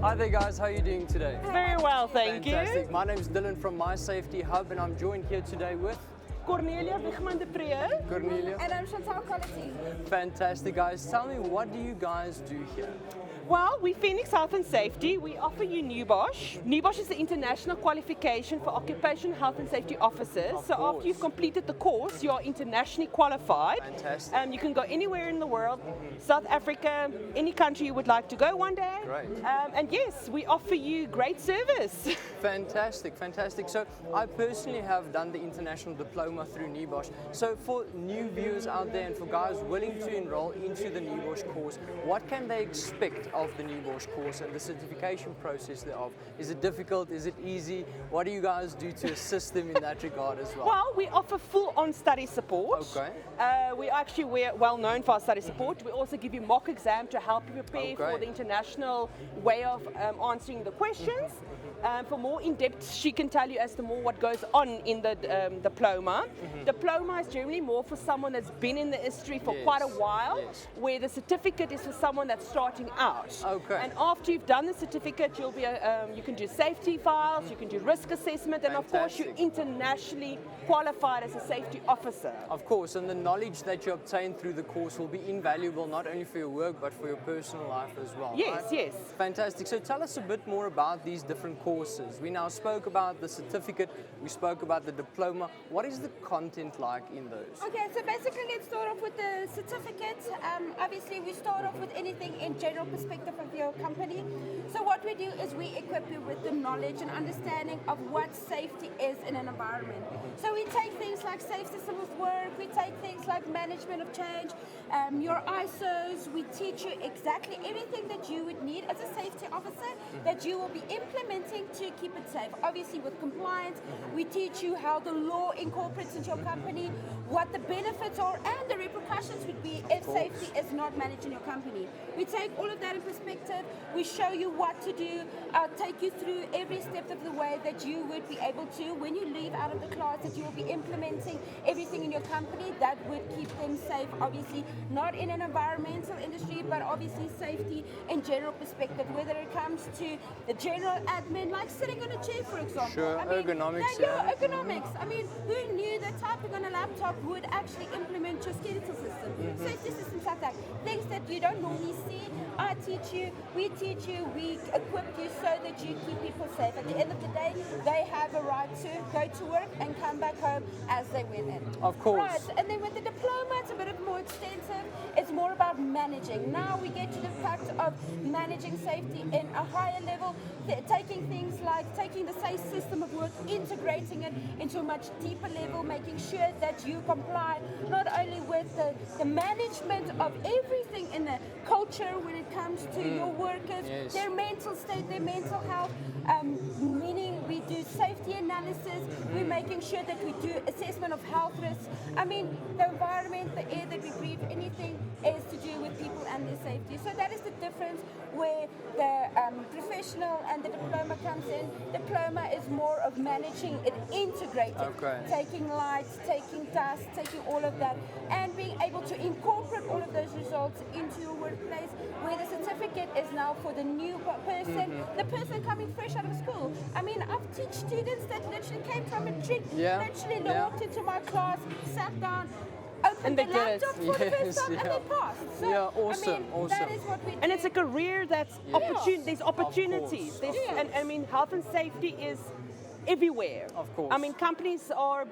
Hi there guys, how are you doing today? Very well, thank Fantastic. you. My name is Dylan from My Safety Hub and I'm joined here today with Cornelia Wigman de Pree. Cornelia. And I'm Chantal Quality. Fantastic guys. Tell me, what do you guys do here? Well, we Phoenix Health and Safety. We offer you NEBOSH. NEBOSH is the international qualification for occupational health and safety officers. Of So course. after you've completed the course, you are internationally qualified. Fantastic. You can go anywhere in the world, South Africa, any country you would like to go one day. Great. And yes, we offer you great service. Fantastic, fantastic. So I personally have done the international diploma through NEBOSH. So for new viewers out there and for guys willing to enroll into the NEBOSH course, what can they expect of the NEBOSH course and the certification process thereof? Is it difficult? Is it easy? What do you guys do to assist them in that regard as well? Well, we offer full-on study support. Okay. We're well known for our study support. We also give you mock exam to help you prepare Okay. for the international way of answering the questions. For more in-depth, she can tell you as to more what goes on in the diploma. Diploma is generally more for someone that's been in the industry for quite a while, where the certificate is for someone that's starting out. Okay. And after you've done the certificate, you'll be you can do safety files, you can do risk assessment, and of course you're Fantastic. internationally qualified as a safety officer. Of course, and the knowledge that you obtain through the course will be invaluable not only for your work but for your personal life as well. Yes, right? yes. Fantastic. So tell us a bit more about these different courses. We now spoke about the certificate, we spoke about the diploma. What is the content like in those? Okay, so basically let's start off with the certificate. Obviously we start off with anything in general perspective of your company. So what we do is we equip you with the knowledge and understanding of what safety is in an environment. So we take things like safe system of work, we take things like management of change, your ISOs, we teach you exactly everything that you would need as a safety officer that you will be implementing to keep it safe. Obviously with compliance, we teach you how the law incorporates into your company, what the benefits are and the repercussions would be if safety is not managed in your company. We take all of that in perspective, we show you what to do, take you through every step of the way that you would be able to, when you leave out of the class, that you will be implementing everything in your company that would keep them safe, obviously not in an environmental industry, but obviously safety in general perspective, whether it comes to the general admin, like sitting on a chair, for example. Sure, ergonomics, Yeah, ergonomics. I mean, who knew that typing on a laptop would actually implement your skeletal system? Safety systems like that. Things that you don't normally see, I teach you, we equip you so that you keep people safe. At the end of the day, they have a right to go to work and come back home as they went in. Of course. Right, and then with the diploma, it's a bit more extensive. It's more about managing. Now we get to the fact of managing safety in a higher level, taking things like taking the safe system of work, integrating it into a much deeper level, making sure that you comply not only with the management of everything in the culture when it comes to your workers, their mental state, their mental health, meaning we do safety analysis, we're making sure that we do assessment of health risks. I mean, the environment, the air that we breathe, anything is to do with people and their safety. So that is the difference where the professional and the diploma comes in. Diploma is more of managing it integrated, taking lights, taking dust, taking all of that, and being able to incorporate all of those results into your workplace, where the certificate is now for the new person, the person coming fresh out of school. I mean, I've taught students that literally came from a trick, literally walked into my class, sat down, opened the laptop for the first time, and they passed. So, awesome, I mean, awesome. that is what we do. And it's a career that's there's opportunities. I mean, health and safety is everywhere. Of course. I mean, companies are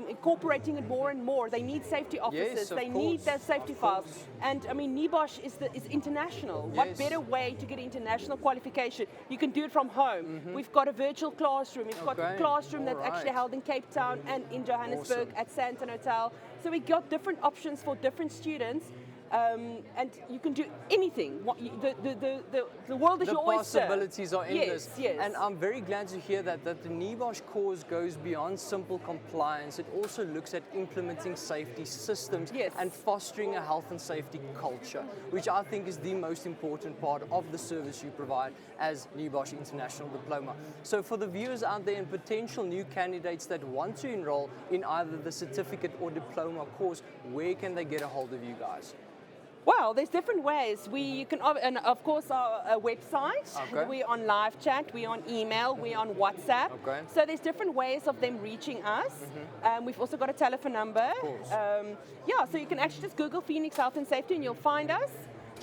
incorporating it more and more. They need safety officers. Yes, of they course. need their safety Of files. course. And I mean, NEBOSH is international. What better way to get international qualification? You can do it from home. We've got a virtual classroom. We've got a classroom that's actually held in Cape Town and in Johannesburg at Santon Hotel. So we got different options for different students. And you can do anything. The world is your oyster. The possibilities are endless. Yes. And I'm very glad to hear that the NEBOSH course goes beyond simple compliance. It also looks at implementing safety systems and fostering a health and safety culture, which I think is the most important part of the service you provide as NEBOSH International Diploma. So for the viewers out there and potential new candidates that want to enroll in either the certificate or diploma course, where can they get a hold of you guys? Well, there's different ways. You can, and of course, our website. Okay. We're on live chat. We're on email. We're on WhatsApp. Okay. So there's different ways of them reaching us. We've also got a telephone number. Of course. Yeah, so you can actually just Google Phoenix Health and Safety, and you'll find us.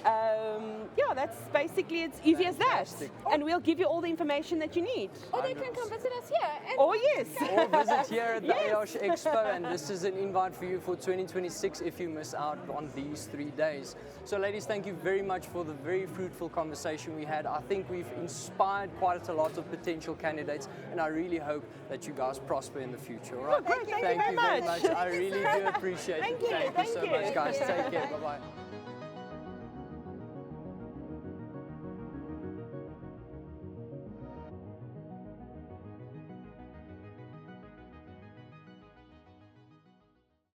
Yeah, that's basically it's easy Fantastic. as that. And we'll give you all the information that you need. Or they can come visit us here. And Oh yes. Or visit here at the Yes. AOSH Expo, and this is an invite for you for 2026 if you miss out on these 3 days. So ladies, thank you very much for the very fruitful conversation we had. I think we've inspired quite a lot of potential candidates, and I really hope that you guys prosper in the future. All right? great. Thank you very very much. much. I really do appreciate Thank it. you. Thank you so Thank you. much, guys. Take care. Bye-bye.